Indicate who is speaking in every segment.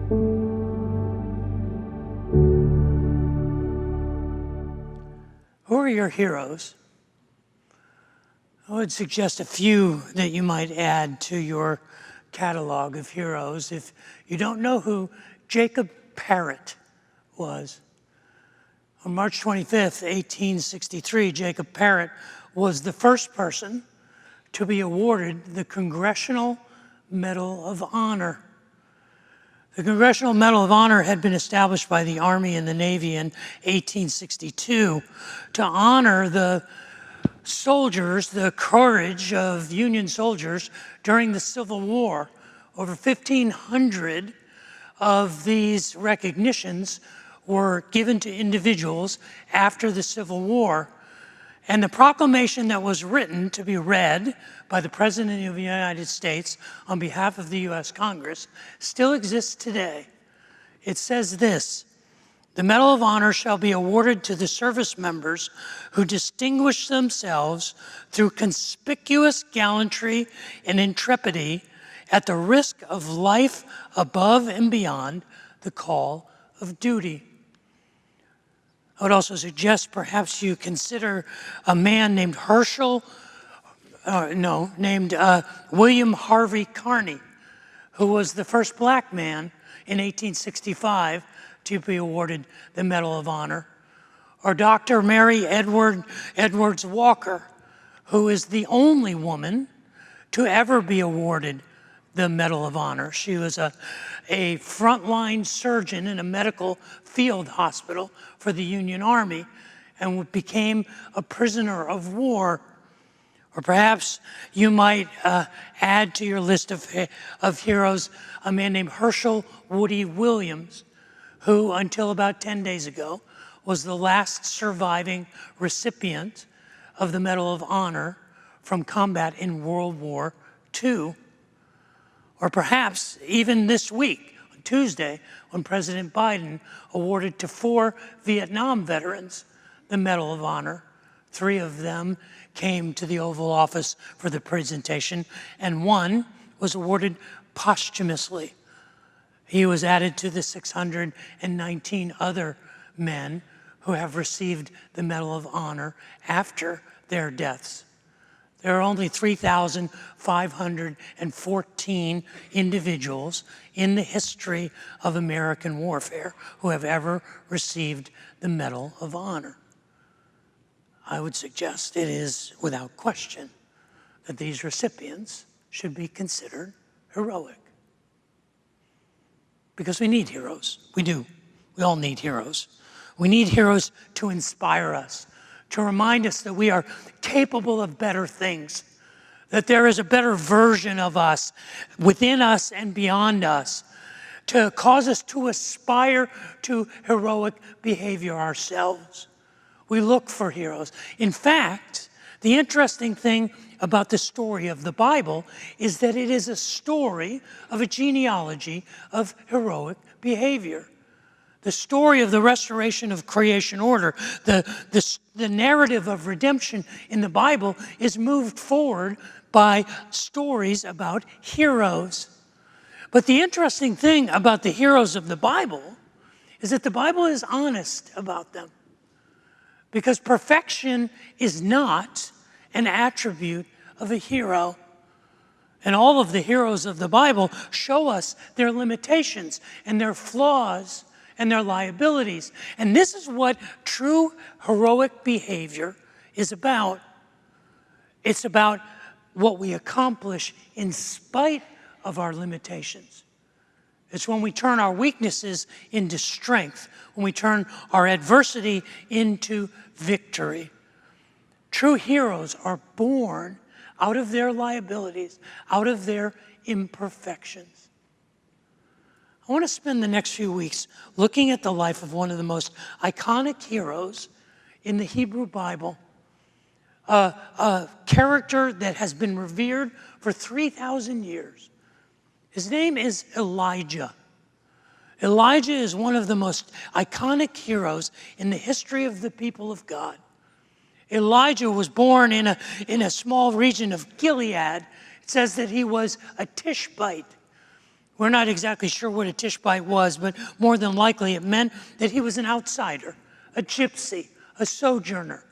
Speaker 1: Who are your heroes? I would suggest a few that you might add to your catalog of heroes. If you don't know who Jacob Parrott was, on March 25th, 1863, Jacob Parrott was the first person to be awarded the Congressional Medal of Honor. The Congressional Medal of Honor had been established by the Army and the Navy in 1862 to honor the soldiers, the courage of Union soldiers during the Civil War. Over 1,500 of these recognitions were given to individuals after the Civil War. And the proclamation that was written to be read by the President of the United States on behalf of the U.S. Congress still exists today. It says this: "The Medal of Honor shall be awarded to the service members who distinguish themselves through conspicuous gallantry and intrepidity at the risk of life above and beyond the call of duty." I would also suggest perhaps you consider a man named William Harvey Carney, who was the first black man in 1865 to be awarded the Medal of Honor. Or Dr. Mary Edwards Walker, who is the only woman to ever be awarded the Medal of Honor. She was a frontline surgeon in a medical field hospital for the Union Army and became a prisoner of war. Or perhaps you might add to your list of heroes a man named Herschel Woody Williams, who until about 10 days ago was the last surviving recipient of the Medal of Honor from combat in World War II. Or perhaps even this week, on Tuesday, when President Biden awarded to 4 Vietnam veterans the Medal of Honor. 3 of them came to the Oval Office for the presentation, and 1 was awarded posthumously. He was added to the 619 other men who have received the Medal of Honor after their deaths. There are only 3,514 individuals in the history of American warfare who have ever received the Medal of Honor. I would suggest it is without question that these recipients should be considered heroic. Because we need heroes. We do. We all need heroes. We need heroes to inspire us, to remind us that we are capable of better things, that there is a better version of us within us and beyond us, to cause us to aspire to heroic behavior ourselves. We look for heroes. In fact, the interesting thing about the story of the Bible is that it is a story of a genealogy of heroic behavior. The story of the restoration of creation order, the narrative of redemption in the Bible is moved forward by stories about heroes. But the interesting thing about the heroes of the Bible is that the Bible is honest about them, because perfection is not an attribute of a hero. And all of the heroes of the Bible show us their limitations and their flaws and their liabilities. And this is what true heroic behavior is about. It's about what we accomplish in spite of our limitations. It's when we turn our weaknesses into strength, when we turn our adversity into victory. True heroes are born out of their liabilities, out of their imperfections. I want to spend the next few weeks looking at the life of one of the most iconic heroes in the Hebrew Bible, a character that has been revered for 3,000 years. His name is Elijah. Elijah is one of the most iconic heroes in the history of the people of God. Elijah was born in a small region of Gilead. It says that he was a Tishbite, We're not exactly sure what a Tishbite was, but more than likely it meant that he was an outsider, a gypsy, a sojourner,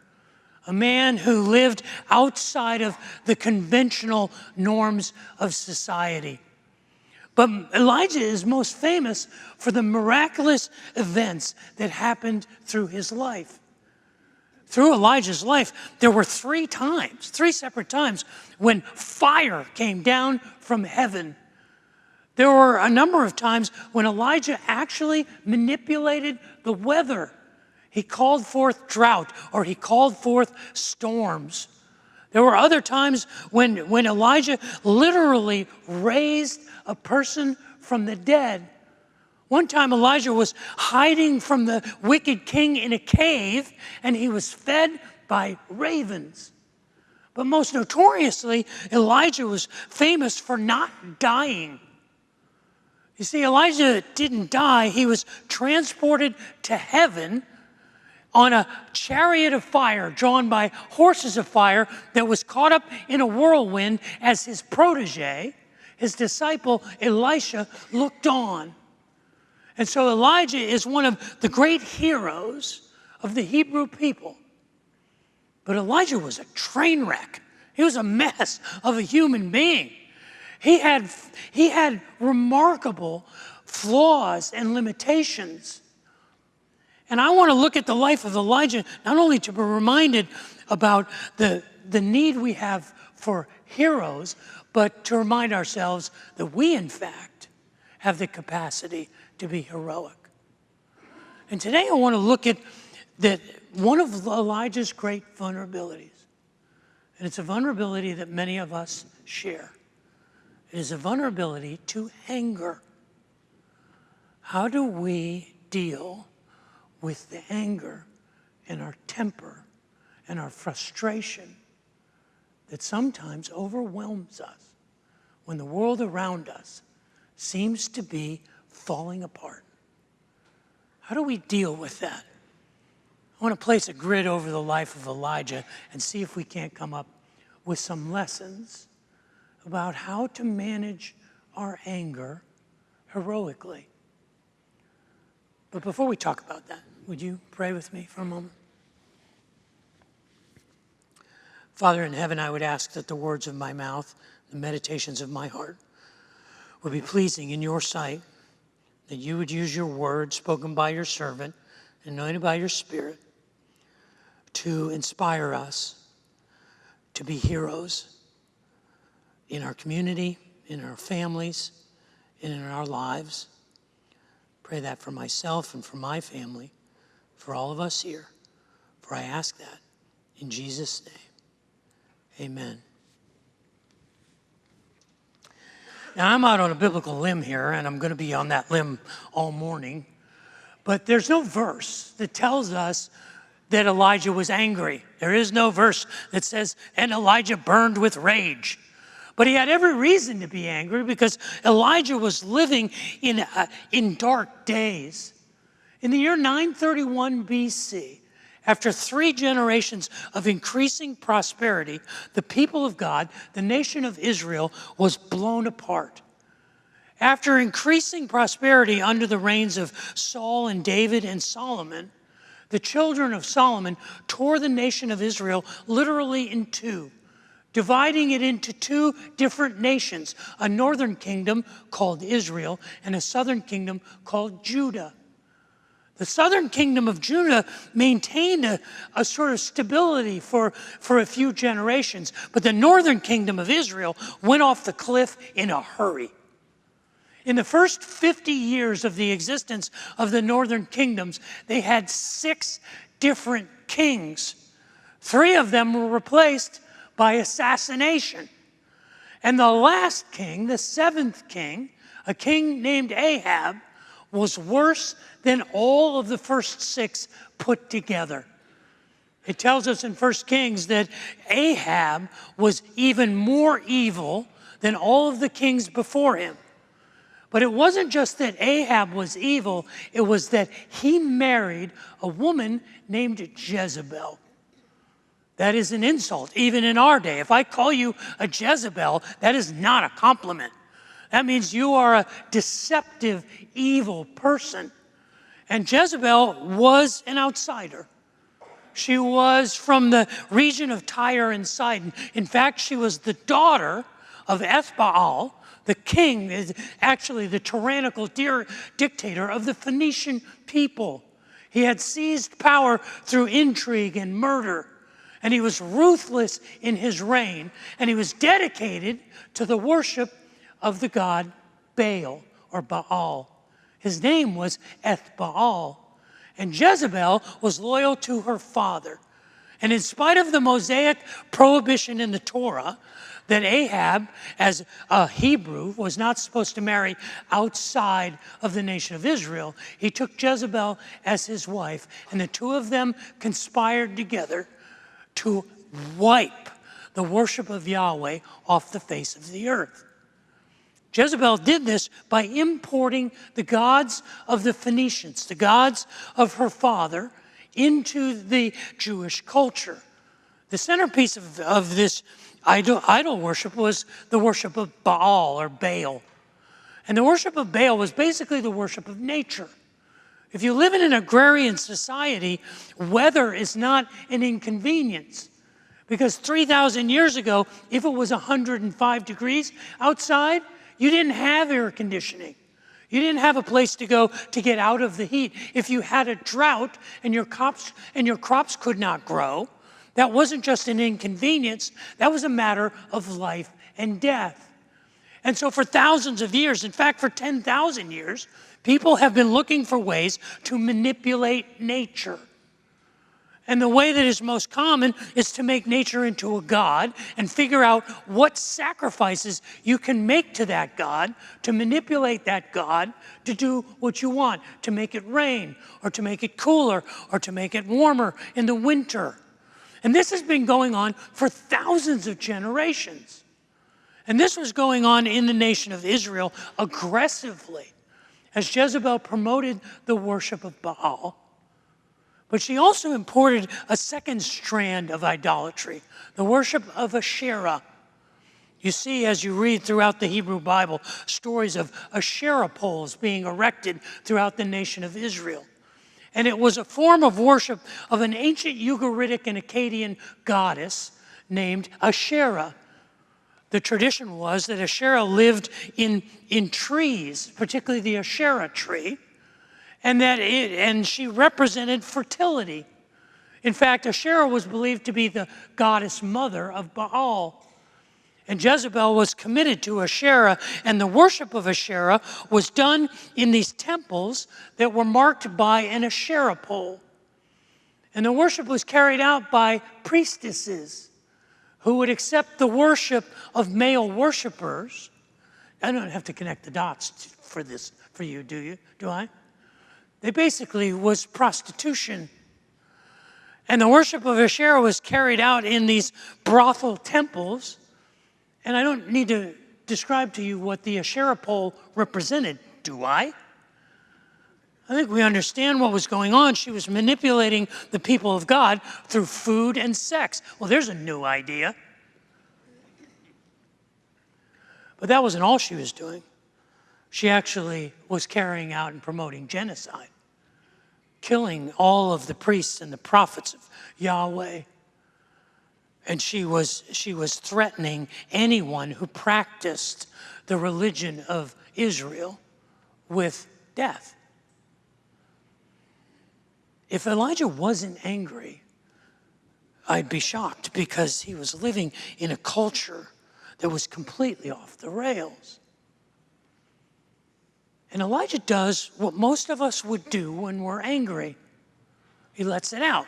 Speaker 1: a man who lived outside of the conventional norms of society. But Elijah is most famous for the miraculous events that happened through his life. Through Elijah's life, there were three separate times, when fire came down from heaven. There were a number of times when Elijah actually manipulated the weather. He called forth drought, or he called forth storms. There were other times when Elijah literally raised a person from the dead. One time Elijah was hiding from the wicked king in a cave, and he was fed by ravens. But most notoriously, Elijah was famous for not dying. You see, Elijah didn't die. He was transported to heaven on a chariot of fire drawn by horses of fire that was caught up in a whirlwind as his protege, his disciple Elisha, looked on. And so Elijah is one of the great heroes of the Hebrew people. But Elijah was a train wreck. He was a mess of a human being. He had remarkable flaws and limitations. And I want to look at the life of Elijah, not only to be reminded about the need we have for heroes, but to remind ourselves that we, in fact, have the capacity to be heroic. And today I want to look at one of Elijah's great vulnerabilities. And it's a vulnerability that many of us share. It is a vulnerability to anger. How do we deal with the anger and our temper and our frustration that sometimes overwhelms us when the world around us seems to be falling apart? How do we deal with that? I want to place a grid over the life of Elijah and see if we can't come up with some lessons about how to manage our anger heroically. But before we talk about that, would you pray with me for a moment? Father in heaven, I would ask that the words of my mouth, the meditations of my heart, would be pleasing in your sight, that you would use your word spoken by your servant, anointed by your Spirit, to inspire us to be heroes in our community, in our families, and in our lives. Pray that for myself and for my family, for all of us here. For I ask that in Jesus' name. Amen. Now, I'm out on a biblical limb here, and I'm going to be on that limb all morning. But there's no verse that tells us that Elijah was angry. There is no verse that says, and Elijah burned with rage. But he had every reason to be angry because Elijah was living in dark days. In the year 931 BC, after 3 generations of increasing prosperity, the people of God, the nation of Israel, was blown apart. After increasing prosperity under the reigns of Saul and David and Solomon, the children of Solomon tore the nation of Israel literally in two, dividing it into 2 different nations, a northern kingdom called Israel and a southern kingdom called Judah. The southern kingdom of Judah maintained a sort of stability for a few generations, but the northern kingdom of Israel went off the cliff in a hurry. In the first 50 years of the existence of the northern kingdoms, they had 6 different kings. 3 of them were replaced by assassination. And the last king, the 7th king, a king named Ahab, was worse than all of the first 6 put together. It tells us in 1 Kings that Ahab was even more evil than all of the kings before him. But it wasn't just that Ahab was evil, it was that he married a woman named Jezebel. That is an insult, even in our day. If I call you a Jezebel, that is not a compliment. That means you are a deceptive, evil person. And Jezebel was an outsider. She was from the region of Tyre and Sidon. In fact, she was the daughter of Ethbaal, the king, actually the tyrannical dictator of the Phoenician people. He had seized power through intrigue and murder, and he was ruthless in his reign, and he was dedicated to the worship of the god Baal or Baal. His name was Ethbaal. And Jezebel was loyal to her father. And in spite of the Mosaic prohibition in the Torah that Ahab, as a Hebrew, was not supposed to marry outside of the nation of Israel, he took Jezebel as his wife, and the two of them conspired together to wipe the worship of Yahweh off the face of the earth. Jezebel did this by importing the gods of the Phoenicians, the gods of her father, into the Jewish culture. The centerpiece of this idol worship was the worship of Baal or Baal. And the worship of Baal was basically the worship of nature. If you live in an agrarian society, weather is not an inconvenience. Because 3,000 years ago, if it was 105 degrees outside, you didn't have air conditioning. You didn't have a place to go to get out of the heat. If you had a drought and your crops could not grow, that wasn't just an inconvenience, that was a matter of life and death. And so for thousands of years, in fact for 10,000 years, people have been looking for ways to manipulate nature. And the way that is most common is to make nature into a god and figure out what sacrifices you can make to that god to manipulate that god to do what you want, to make it rain or to make it cooler or to make it warmer in the winter. And this has been going on for thousands of generations. And this was going on in the nation of Israel aggressively as Jezebel promoted the worship of Baal. But she also imported a second strand of idolatry, the worship of Ashira. You see, as you read throughout the Hebrew Bible, stories of Ashira poles being erected throughout the nation of Israel. And it was a form of worship of an ancient Ugaritic and Akkadian goddess named Ashira. The tradition was that Ashira lived in trees, particularly the Ashira tree, and she represented fertility. In fact, Ashira was believed to be the goddess mother of Baal. And Jezebel was committed to Ashira, and the worship of Ashira was done in these temples that were marked by an Ashira pole. And the worship was carried out by priestesses who would accept the worship of male worshipers. I don't have to connect the dots for this for you, do you? Do I? They basically was prostitution. And the worship of Ashera was carried out in these brothel temples. And I don't need to describe to you what the Ashera pole represented, do I? I think we understand what was going on. She was manipulating the people of God through food and sex. Well, there's a new idea. But that wasn't all she was doing. She actually was carrying out and promoting genocide, killing all of the priests and the prophets of Yahweh. And she was threatening anyone who practiced the religion of Israel with death. If Elijah wasn't angry, I'd be shocked, because he was living in a culture that was completely off the rails. And Elijah does what most of us would do when we're angry. He lets it out.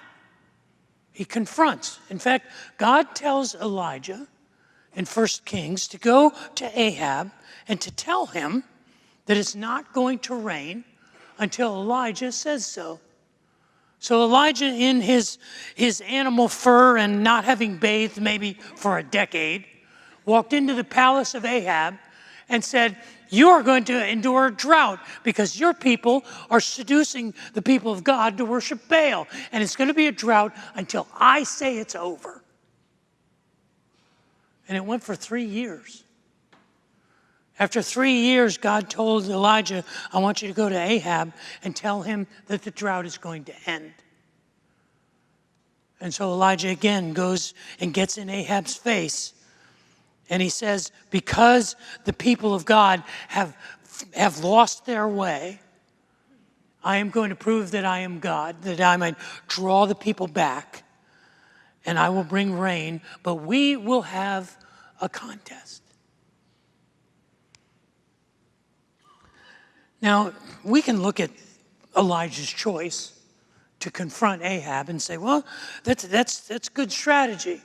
Speaker 1: He confronts. In fact, God tells Elijah in 1 Kings to go to Ahab and to tell him that it's not going to rain until Elijah says so. So Elijah, in his animal fur and not having bathed maybe for a decade, walked into the palace of Ahab and said, "You are going to endure a drought because your people are seducing the people of God to worship Baal. And it's going to be a drought until I say it's over." And it went for 3 years. After 3 years, God told Elijah, I want you to go to Ahab and tell him that the drought is going to end. And so Elijah again goes and gets in Ahab's face. And he says, because the people of God have lost their way, I am going to prove that I am God, that I might draw the people back, and I will bring rain, but we will have a contest. Now, we can look at Elijah's choice to confront Ahab and say, well, that's good strategy.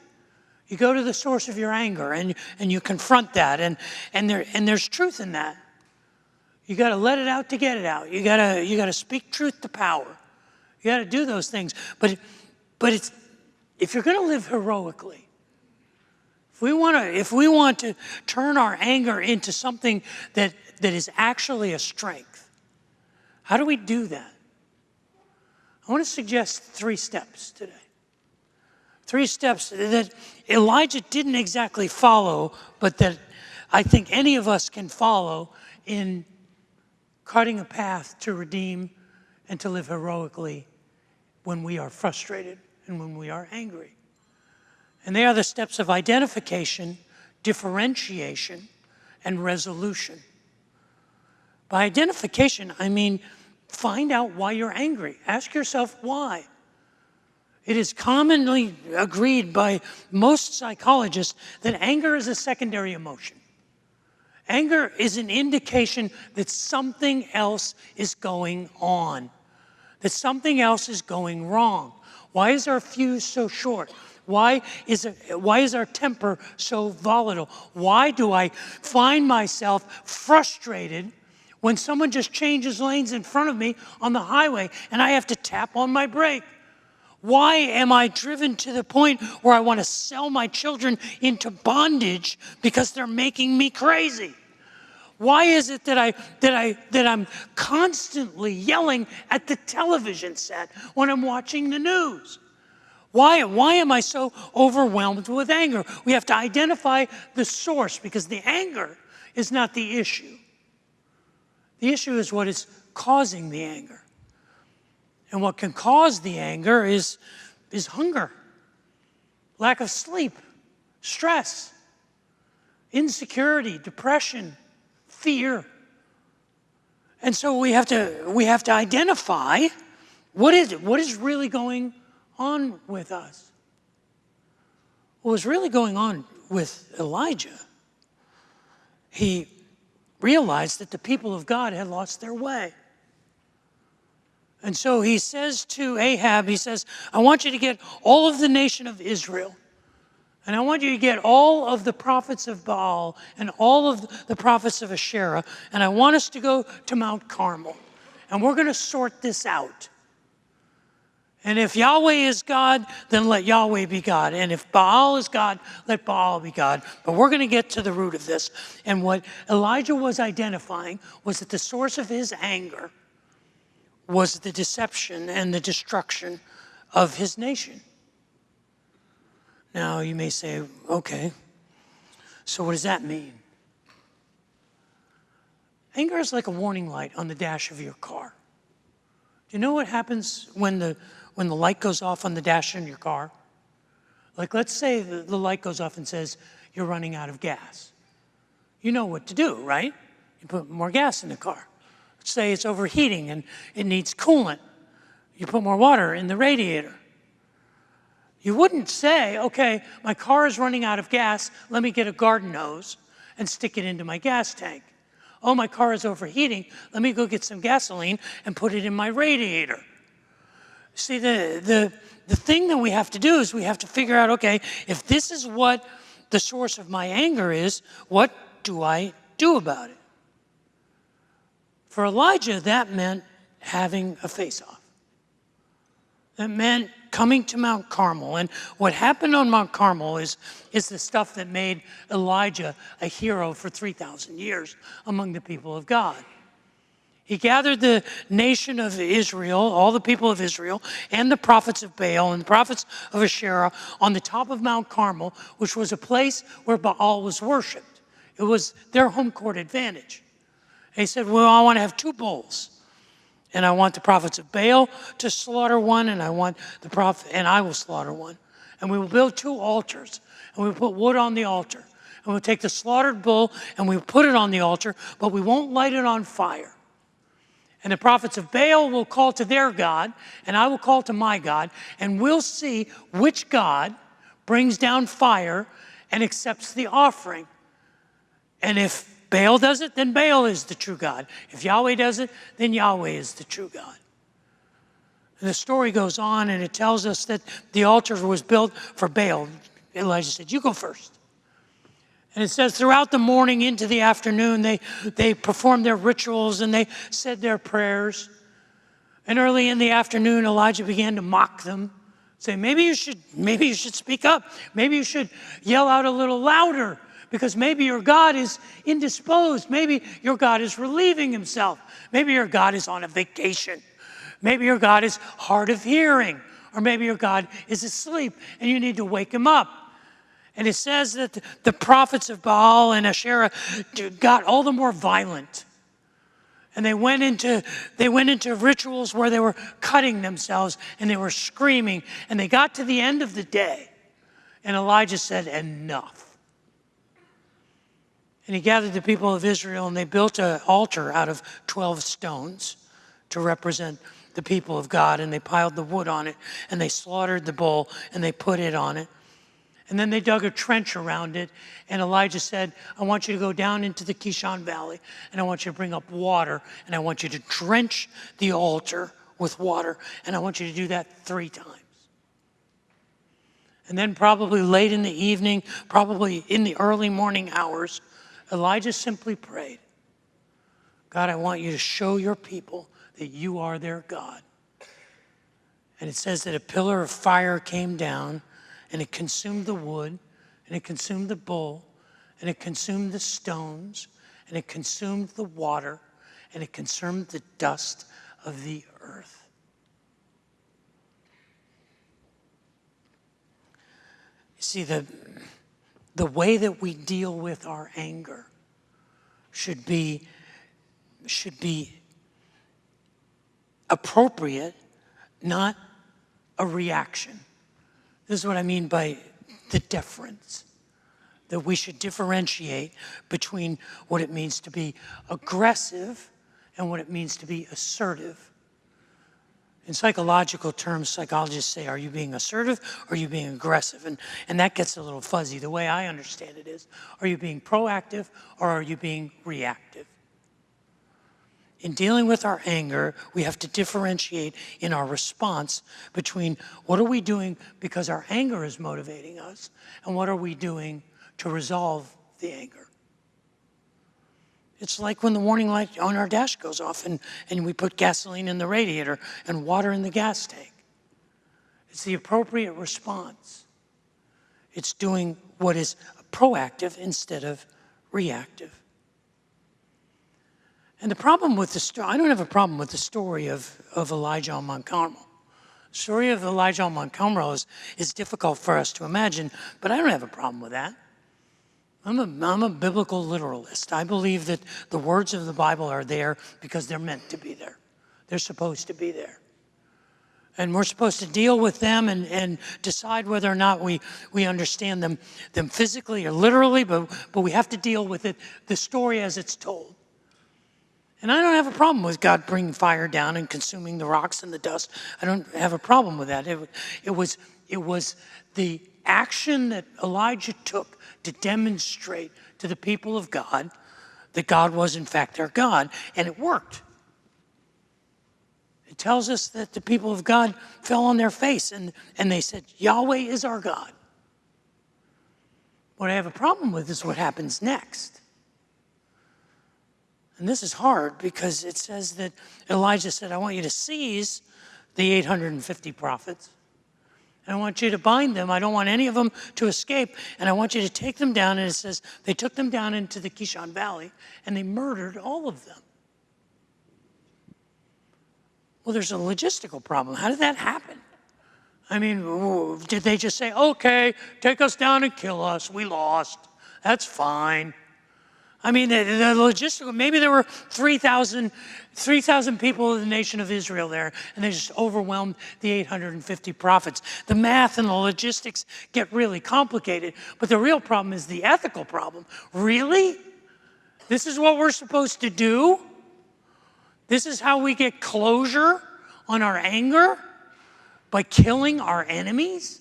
Speaker 1: You go to the source of your anger and you confront that, and there's truth in that. You got to let it out to get it out. You got to speak truth to power. You got to do those things. But it's, if you're going to live heroically, if we want to turn our anger into something that is actually a strength, how do we do that? I want to suggest 3 steps today. 3 steps that Elijah didn't exactly follow, but that I think any of us can follow in cutting a path to redeem and to live heroically when we are frustrated and when we are angry. And they are the steps of identification, differentiation, and resolution. By identification, I mean find out why you're angry. Ask yourself why. It is commonly agreed by most psychologists that anger is a secondary emotion. Anger is an indication that something else is going on, that something else is going wrong. Why is our fuse so short? Why is our temper so volatile? Why do I find myself frustrated when someone just changes lanes in front of me on the highway and I have to tap on my brake? Why am I driven to the point where I want to sell my children into bondage because they're making me crazy? Why is it that I'm constantly yelling at the television set when I'm watching the news? Why am I so overwhelmed with anger? We have to identify the source, because the anger is not the issue. The issue is what is causing the anger. And what can cause the anger is hunger, lack of sleep, stress, insecurity, depression, fear. And so we have to identify what is really going on with us. What was really going on with Elijah, he realized that the people of God had lost their way. And so he says to Ahab, he says, I want you to get all of the nation of Israel, and I want you to get all of the prophets of Baal and all of the prophets of Ashira, and I want us to go to Mount Carmel, and we're going to sort this out. And if Yahweh is God, then let Yahweh be God. And if Baal is God, let Baal be God. But we're going to get to the root of this. And what Elijah was identifying was that the source of his anger was the deception and the destruction of his nation. Now, you may say, okay, so what does that mean? Anger is like a warning light on the dash of your car. Do you know what happens when the light goes off on the dash in your car? Like, let's say the light goes off and says, you're running out of gas. You know what to do, right? You put more gas in the car. Let's say it's overheating and it needs coolant. You put more water in the radiator. You wouldn't say, okay, my car is running out of gas, let me get a garden hose and stick it into my gas tank. Oh, my car is overheating, let me go get some gasoline and put it in my radiator. See, the thing that we have to do is we have to figure out, okay, if this is what the source of my anger is, what do I do about it? For Elijah, that meant having a face-off. That meant coming to Mount Carmel. And what happened on Mount Carmel is the stuff that made Elijah a hero for 3,000 years among the people of God. He gathered the nation of Israel, all the people of Israel, and the prophets of Baal and the prophets of Ashira on the top of Mount Carmel, which was a place where Baal was worshipped. It was their home court advantage. And he said, well, I want to have 2 bulls. And I want the prophets of Baal to slaughter one, and I want the prophet, and I will slaughter one. And we will build 2 altars, and we will put wood on the altar. And we'll take the slaughtered bull, and we will put it on the altar, but we won't light it on fire. And the prophets of Baal will call to their God, and I will call to my God, and we'll see which God brings down fire and accepts the offering. And if Baal does it, then Baal is the true God. If Yahweh does it, then Yahweh is the true God. And the story goes on, and it tells us that the altar was built for Baal. Elijah said, you go first. And it says throughout the morning into the afternoon, they performed their rituals and they said their prayers. And early in the afternoon, Elijah began to mock them, say, maybe you should speak up. Maybe you should yell out a little louder, because maybe your God is indisposed. Maybe your God is relieving himself. Maybe your God is on a vacation. Maybe your God is hard of hearing, or maybe your God is asleep and you need to wake him up. And it says that the prophets of Baal and Ashira got all the more violent. And they went into rituals where they were cutting themselves and they were screaming. And they got to the end of the day. And Elijah said, enough. And he gathered the people of Israel, and they built an altar out of 12 stones to represent the people of God. And they piled the wood on it, and they slaughtered the bull, and they put it on it. And then they dug a trench around it, and Elijah said, I want you to go down into the Kishon Valley, and I want you to bring up water, and I want you to drench the altar with water, and I want you to do that 3 times. And then probably late in the evening, probably in the early morning hours, Elijah simply prayed, God, I want you to show your people that you are their God. And it says that a pillar of fire came down, and it consumed the wood, and it consumed the bull, and it consumed the stones, and it consumed the water, and it consumed the dust of the earth. You see, the way that we deal with our anger should be appropriate, not a reaction. This is what I mean by the difference, that we should differentiate between what it means to be aggressive and what it means to be assertive. In psychological terms, psychologists say, are you being assertive or are you being aggressive? And that gets a little fuzzy. The way I understand it is, are you being proactive or are you being reactive? In dealing with our anger, we have to differentiate in our response between what are we doing because our anger is motivating us, and what are we doing to resolve the anger. It's like when the warning light on our dash goes off and we put gasoline in the radiator and water in the gas tank. It's the appropriate response. It's doing what is proactive instead of reactive. And the problem with the story, I don't have a problem with the story of Elijah on Mount Carmel. The story of Elijah on Mount Carmel is difficult for us to imagine, but I don't have a problem with that. I'm a biblical literalist. I believe that the words of the Bible are there because they're meant to be there. They're supposed to be there. And we're supposed to deal with them and decide whether or not we understand them physically or literally, but we have to deal with it, the story as it's told. And I don't have a problem with God bringing fire down and consuming the rocks and the dust. I don't have a problem with that. It was the action that Elijah took to demonstrate to the people of God that God was in fact their God, and it worked. It tells us that the people of God fell on their face and they said, Yahweh is our God. What I have a problem with is what happens next. And this is hard because it says that Elijah said, I want you to seize the 850 prophets. And I want you to bind them. I don't want any of them to escape. And I want you to take them down. And it says they took them down into the Kishon Valley and they murdered all of them. Well, there's a logistical problem. How did that happen? I mean, did they just say, okay, take us down and kill us. We lost. That's fine. I mean, the logistical, maybe there were 3,000 people in the nation of Israel there, and they just overwhelmed the 850 prophets. The math and the logistics get really complicated, but the real problem is the ethical problem. Really? This is what we're supposed to do? This is how we get closure on our anger? By killing our enemies?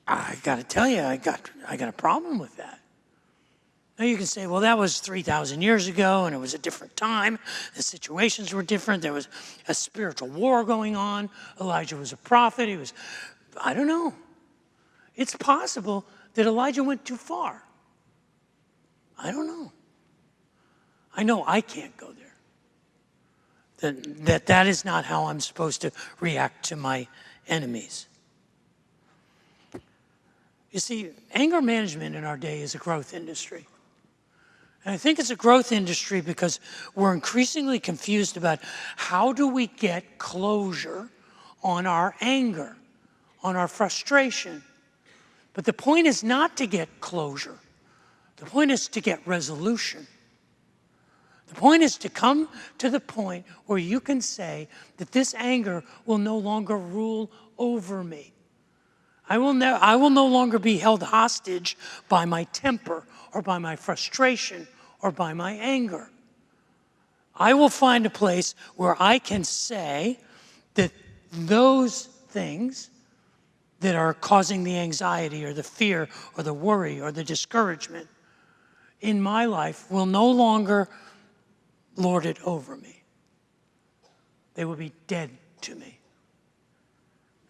Speaker 1: I got to tell you, I got a problem with that. Now you can say, well, that was 3,000 years ago, and it was a different time. The situations were different. There was a spiritual war going on. Elijah was a prophet. I don't know. It's possible that Elijah went too far. I don't know. I know I can't go there. That is not how I'm supposed to react to my enemies. You see, anger management in our day is a growth industry. And I think it's a growth industry because we're increasingly confused about how do we get closure on our anger, on our frustration. But the point is not to get closure. The point is to get resolution. The point is to come to the point where you can say that this anger will no longer rule over me. I will no longer be held hostage by my temper or by my frustration or by my anger. I will find a place where I can say that those things that are causing the anxiety or the fear or the worry or the discouragement in my life will no longer lord it over me. They will be dead to me.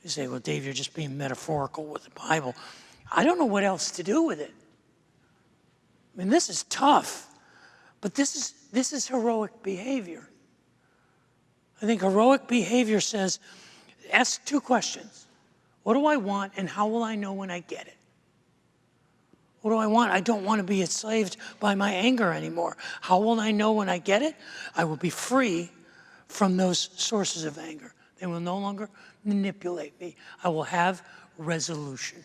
Speaker 1: You say, well, Dave, you're just being metaphorical with the Bible. I don't know what else to do with it. I mean, this is tough, but this is heroic behavior. I think heroic behavior says, ask two questions. What do I want, and how will I know when I get it? What do I want? I don't want to be enslaved by my anger anymore. How will I know when I get it? I will be free from those sources of anger. They will no longer manipulate me. I will have resolution.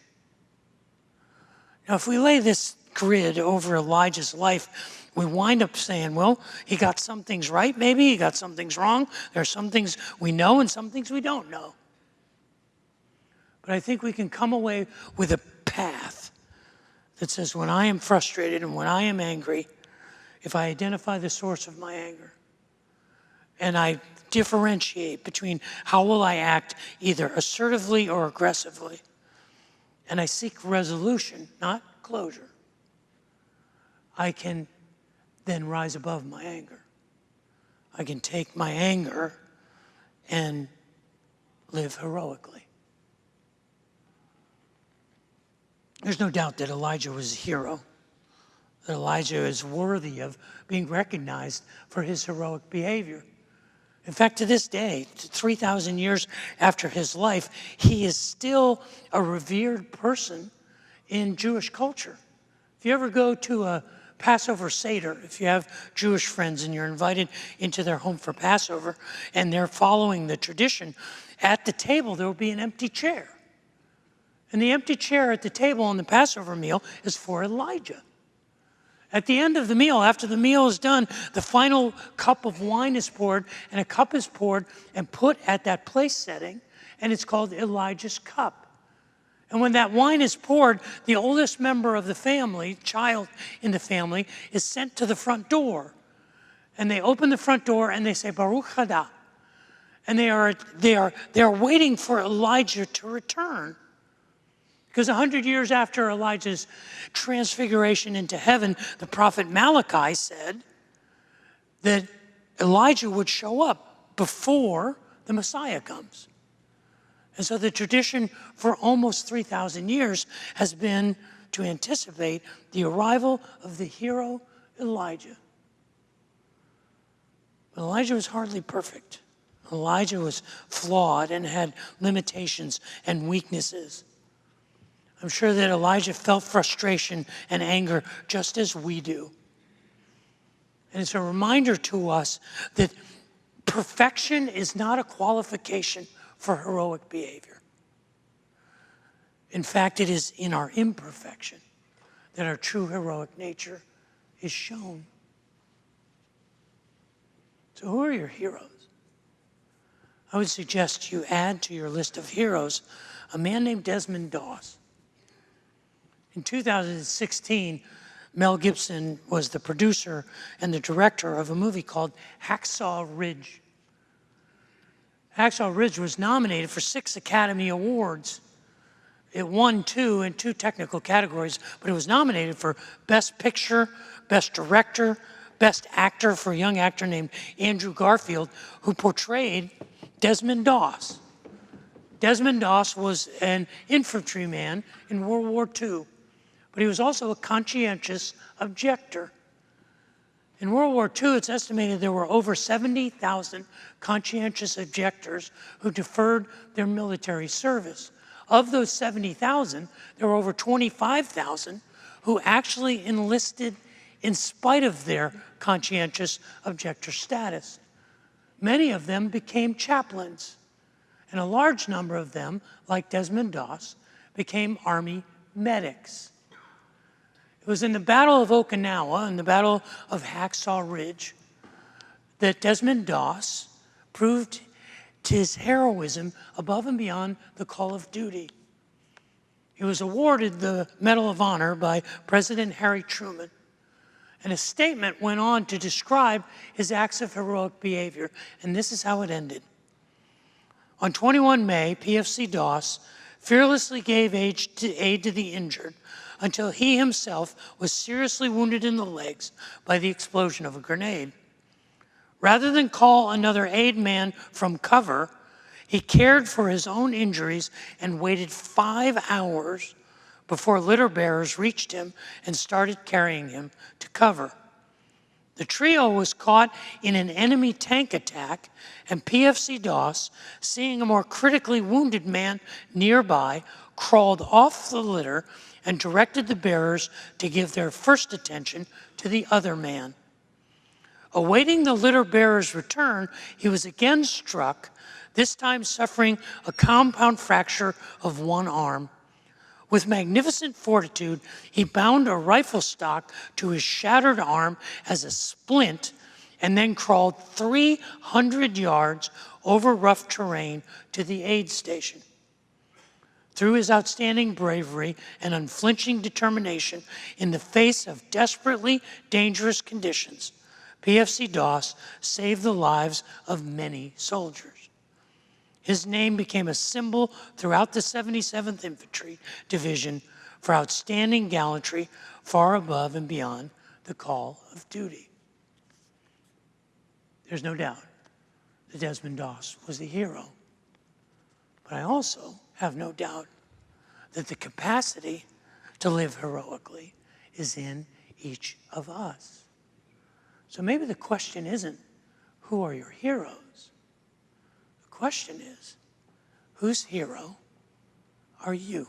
Speaker 1: Now, if we lay this grid over Elijah's life, we wind up saying, well, he got some things right, maybe. He got some things wrong. There are some things we know and some things we don't know. But I think we can come away with a path that says when I am frustrated and when I am angry, if I identify the source of my anger and I differentiate between how will I act either assertively or aggressively, and I seek resolution, not closure, I can then rise above my anger. I can take my anger and live heroically. There's no doubt that Elijah was a hero, that Elijah is worthy of being recognized for his heroic behavior. In fact, to this day, 3,000 years after his life, he is still a revered person in Jewish culture. If you ever go to a Passover Seder, if you have Jewish friends and you're invited into their home for Passover and they're following the tradition, at the table there will be an empty chair. And the empty chair at the table on the Passover meal is for Elijah. At the end of the meal, after the meal is done, the final cup of wine is poured, and a cup is poured and put at that place setting, and it's called Elijah's cup. And when that wine is poured, the oldest member of the family, child in the family, is sent to the front door. And they open the front door and they say, Baruch Hada. And they are waiting for Elijah to return. Because 100 years after Elijah's transfiguration into heaven, the prophet Malachi said that Elijah would show up before the Messiah comes. And so the tradition for almost 3,000 years has been to anticipate the arrival of the hero Elijah. But Elijah was hardly perfect. Elijah was flawed and had limitations and weaknesses. I'm sure that Elijah felt frustration and anger just as we do. And it's a reminder to us that perfection is not a qualification for heroic behavior. In fact, it is in our imperfection that our true heroic nature is shown. So who are your heroes? I would suggest you add to your list of heroes a man named Desmond Doss. In 2016, Mel Gibson was the producer and the director of a movie called Hacksaw Ridge. Hacksaw Ridge was nominated for 6 Academy Awards. It won 2 in 2 technical categories, but it was nominated for Best Picture, Best Director, Best Actor for a young actor named Andrew Garfield, who portrayed Desmond Doss. Desmond Doss was an infantryman in World War II, but he was also a conscientious objector. In World War II, it's estimated there were over 70,000 conscientious objectors who deferred their military service. Of those 70,000, there were over 25,000 who actually enlisted in spite of their conscientious objector status. Many of them became chaplains, and a large number of them, like Desmond Doss, became Army medics. It was in the Battle of Okinawa and the Battle of Hacksaw Ridge that Desmond Doss proved his heroism above and beyond the call of duty. He was awarded the Medal of Honor by President Harry Truman, and a statement went on to describe his acts of heroic behavior, and this is how it ended. On 21 May, PFC Doss fearlessly gave aid to the injured until he himself was seriously wounded in the legs by the explosion of a grenade. Rather than call another aid man from cover, he cared for his own injuries and waited 5 hours before litter bearers reached him and started carrying him to cover. The trio was caught in an enemy tank attack, and PFC Doss, seeing a more critically wounded man nearby, crawled off the litter and directed the bearers to give their first attention to the other man. Awaiting the litter bearer's return, he was again struck, this time suffering a compound fracture of one arm. With magnificent fortitude, he bound a rifle stock to his shattered arm as a splint and then crawled 300 yards over rough terrain to the aid station. Through his outstanding bravery and unflinching determination in the face of desperately dangerous conditions, PFC Doss saved the lives of many soldiers. His name became a symbol throughout the 77th Infantry Division for outstanding gallantry far above and beyond the call of duty. There's no doubt that Desmond Doss was a hero, but I also have no doubt that the capacity to live heroically is in each of us. So maybe the question isn't, who are your heroes? The question is, whose hero are you?